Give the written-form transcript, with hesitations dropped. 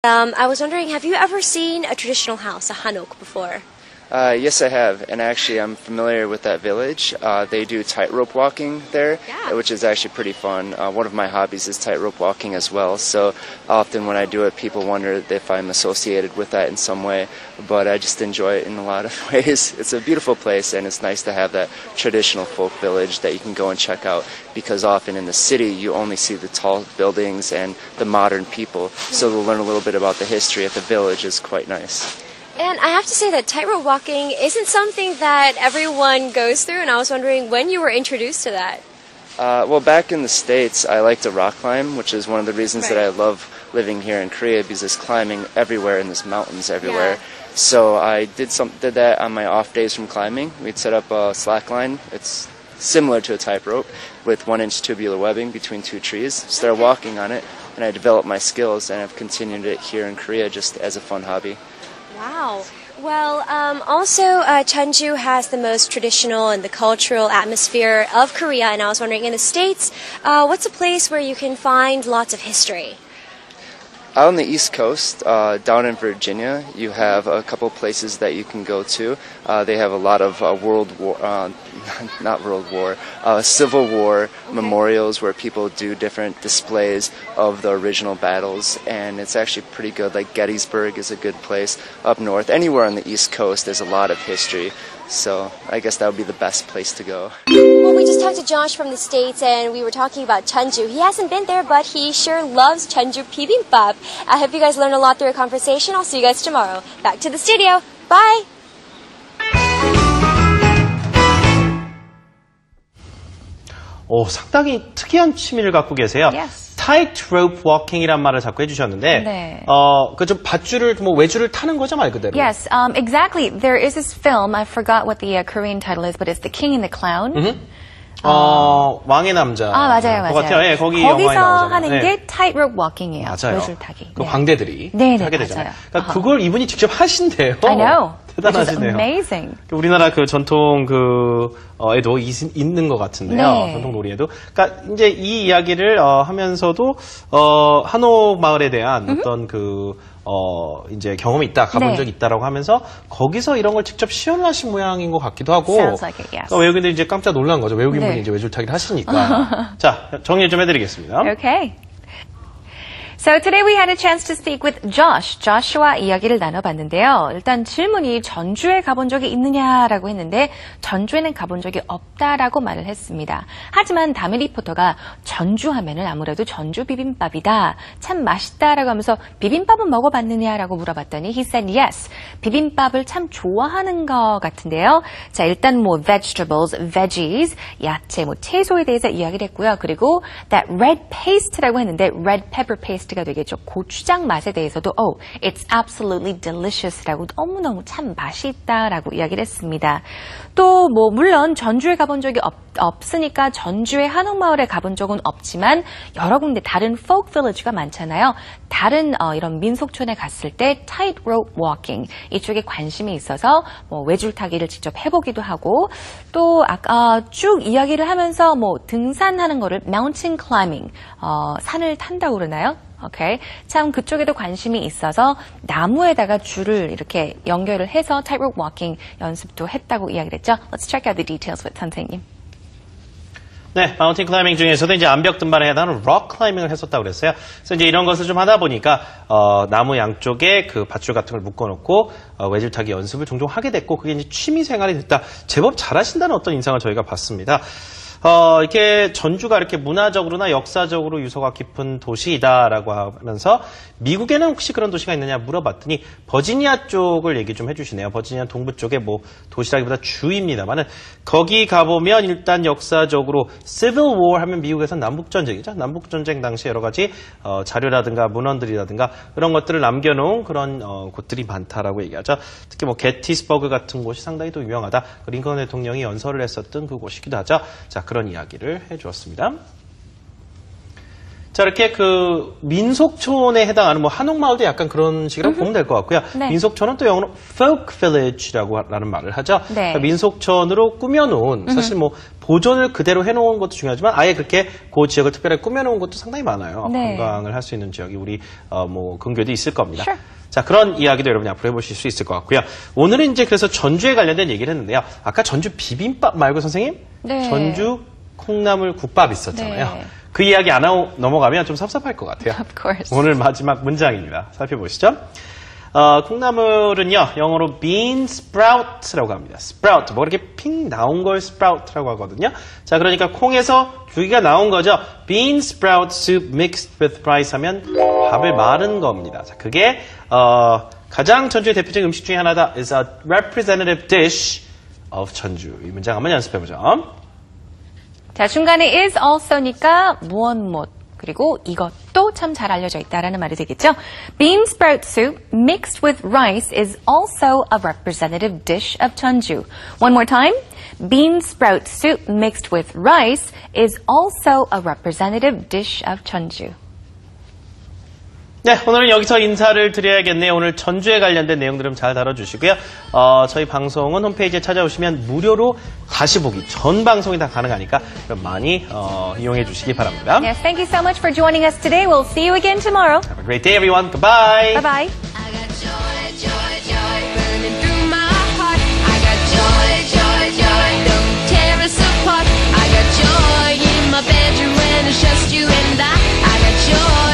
I was wondering, have you ever seen a traditional house, a hanok, before? Yes, I have, and actually I'm familiar with that village. They do tightrope walking there, which is actually pretty fun. One of my hobbies is tightrope walking as well, so often when I do it, people wonder if I'm associated with that in some way, but I just enjoy it in a lot of ways. It's a beautiful place, and it's nice to have that traditional folk village that you can go and check out, because often in the city, you only see the tall buildings and the modern people, so to learn a little bit about the history of the village is quite nice. And I have to say that tightrope walking isn't something that everyone goes through, and I was wondering when you were introduced to that. Well, back in the States, I like to rock climb, which is one of the reasons that I love living here in Korea, because there's climbing everywhere and there's mountains everywhere. Yeah. So I did that on my off days from climbing. We'd set up a slack line. It's similar to a tightrope with 1-inch tubular webbing between two trees. Started walking on it, and I developed my skills, and I've continued it here in Korea just as a fun hobby. Wow. Well, also, Jeonju has the most traditional and the cultural atmosphere of Korea, and I was wondering, in the States, what's a place where you can find lots of history? Out on the East Coast, down in Virginia, you have a couple places that you can go to. They have a lot of Civil War memorials where people do different displays of the original battles, and it's actually pretty good. Like Gettysburg is a good place up north. Anywhere on the East Coast, there's a lot of history, so I guess that would be the best place to go. Well, we just talked to Josh from the States, and we were talking about Jeonju. He hasn't been there, but he sure loves Jeonju bibimbap. I hope you guys learned a lot through our conversation. I'll see you guys tomorrow. Back to the studio. Bye! 상당히 특이한 취미를 갖고 계세요. Yes. Tightrope walking이란 말을 자꾸 해주셨는데, 네. 그 좀 밧줄을, 외줄을 타는 거죠, 말 그대로. Yes, exactly. There is this film, I forgot what the Korean title is, but it's The King and the Clown. 왕의 남자. 맞아요. 같아요. 예, 거기 거기서 영화에 나오잖아요. 하는 네. 게 tightrope walking이에요. 맞아요. 외줄 타기. 그 광대들이 하게 되잖아요. 맞아요. 그러니까 그걸 이분이 직접 하신대요. I know. 대단하시네요. Amazing. 우리나라 그 전통 에도 있는 것 같은데요. 네. 전통 놀이에도. 그러니까 이제 이 이야기를 하면서도 한옥 마을에 대한 어떤 이제 경험이 있다, 가본 적이 있다라고 하면서 거기서 이런 걸 직접 시연하신 모양인 것 같기도 하고. Sounds like it, yes. 그러니까 외국인들이 이제 깜짝 놀란 거죠. 외국인분이 이제 외줄타기를 하시니까. 자, 정리 좀 해드리겠습니다. Okay. So today we had a chance to speak with Joshua 이야기를 나눠봤는데요. 일단 질문이 전주에 가본 적이 있느냐라고 했는데 전주에는 가본 적이 없다라고 말을 했습니다. 하지만 다미 리포터가 전주 하면은 아무래도 전주 비빔밥이다. 참 맛있다라고 하면서 비빔밥은 먹어봤느냐라고 물어봤더니 he said yes. 비빔밥을 참 좋아하는 것 같은데요. 자, 일단 vegetables, veggies, 야채, 채소에 대해서 이야기를 했고요. 그리고 that red paste라고 했는데 red pepper paste 가 되겠죠. 고추장 맛에 대해서도 it's absolutely delicious라고 너무너무 참 맛있다라고 이야기를 했습니다. 또 물론 전주에 가본 적이 없으니까 전주의 한옥마을에 가본 적은 없지만 여러 군데 다른 folk village가 많잖아요. 다른 이런 민속촌에 갔을 때 tightrope walking 이쪽에 관심이 있어서 외줄타기를 직접 해보기도 하고 또 아까 쭉 이야기를 하면서 등산하는 거를 mountain climbing 산을 탄다고 그러나요? 오케이. 참 그쪽에도 관심이 있어서 나무에다가 줄을 이렇게 연결을 해서 tightrope walking 연습도 했다고 이야기를 했죠. Let's check out the details with 선생님. 네, 마운틴 클라이밍 중에서도 이제 암벽 등반에 해당하는 록 클라이밍을 했었다고 그랬어요. 그래서 이제 이런 것을 좀 하다 보니까 나무 양쪽에 그 밧줄 같은 걸 묶어놓고 외줄타기 연습을 종종 하게 됐고 그게 이제 취미 생활이 됐다. 제법 잘하신다는 어떤 인상을 저희가 봤습니다. 이렇게 전주가 이렇게 문화적으로나 역사적으로 유서가 깊은 도시이다라고 하면서 미국에는 혹시 그런 도시가 있느냐 물어봤더니 버지니아 쪽을 얘기 좀 해주시네요. 버지니아 동부 쪽에 도시라기보다 주입니다만은 거기 가보면 일단 역사적으로 Civil War 하면 미국에서는 남북전쟁이죠. 남북전쟁 당시 여러 가지 자료라든가 문헌들이라든가 그런 것들을 남겨놓은 그런 곳들이 많다라고 얘기하죠. 특히 게티스버그 같은 곳이 상당히 또 유명하다. 링컨 대통령이 연설을 했었던 그곳이기도 하죠. 자, 그런 이야기를 해주었습니다. 자, 이렇게 그 민속촌에 해당하는 뭐 한옥마을도 약간 그런 식으로 보면 될 것 같고요. 네. 민속촌은 또 영어로 folk village라고 라는 말을 하죠. 네. 그러니까 민속촌으로 꾸며놓은 사실 뭐 보존을 그대로 해놓은 것도 중요하지만 아예 그렇게 그 지역을 특별하게 꾸며놓은 것도 상당히 많아요. 네. 관광을 할 수 있는 지역이 우리 뭐 근교에도 있을 겁니다. Sure. 자, 그런 이야기도 여러분이 앞으로 해보실 수 있을 것 같고요. 오늘은 이제 그래서 전주에 관련된 얘기를 했는데요. 아까 전주 비빔밥 말고 선생님? 네. 전주 콩나물 국밥 있었잖아요. 네. 그 이야기 안 하고 넘어가면 좀 섭섭할 것 같아요. Of course. 오늘 마지막 문장입니다. 살펴보시죠. 콩나물은요, 영어로 bean sprout라고 합니다. sprout, 뭐 이렇게 핑 나온 걸 sprout라고 하거든요. 자, 그러니까 콩에서 줄기가 나온 거죠. bean sprout soup mixed with rice 하면 밥을 마른 겁니다. 자, 그게 가장 전주의 대표적인 음식 중에 하나다. is a representative dish of 전주. 이 문장 한번 연습해보죠. 자, 중간에 is also니까 무엇 그리고 이것도 참 잘 알려져 있다라는 말이 되겠죠. Bean sprout soup mixed with rice is also a representative dish of Jeonju. One more time. Bean sprout soup mixed with rice is also a representative dish of Jeonju. 네, 오늘은 여기서 인사를 드려야겠네요. 오늘 전주에 관련된 내용들은 잘 다뤄주시고요. 저희 방송은 홈페이지에 찾아오시면 무료로 다시 보기, 전 방송이 다 가능하니까 많이 이용해 주시기 바랍니다. Yes, thank you so much for joining us today. We'll see you again tomorrow. Have a great day, everyone. Goodbye. Bye-bye. I got joy, joy, joy burning through my heart. I got joy, joy, joy, don't tear us apart. I got joy in my bedroom when it's just you and I got joy.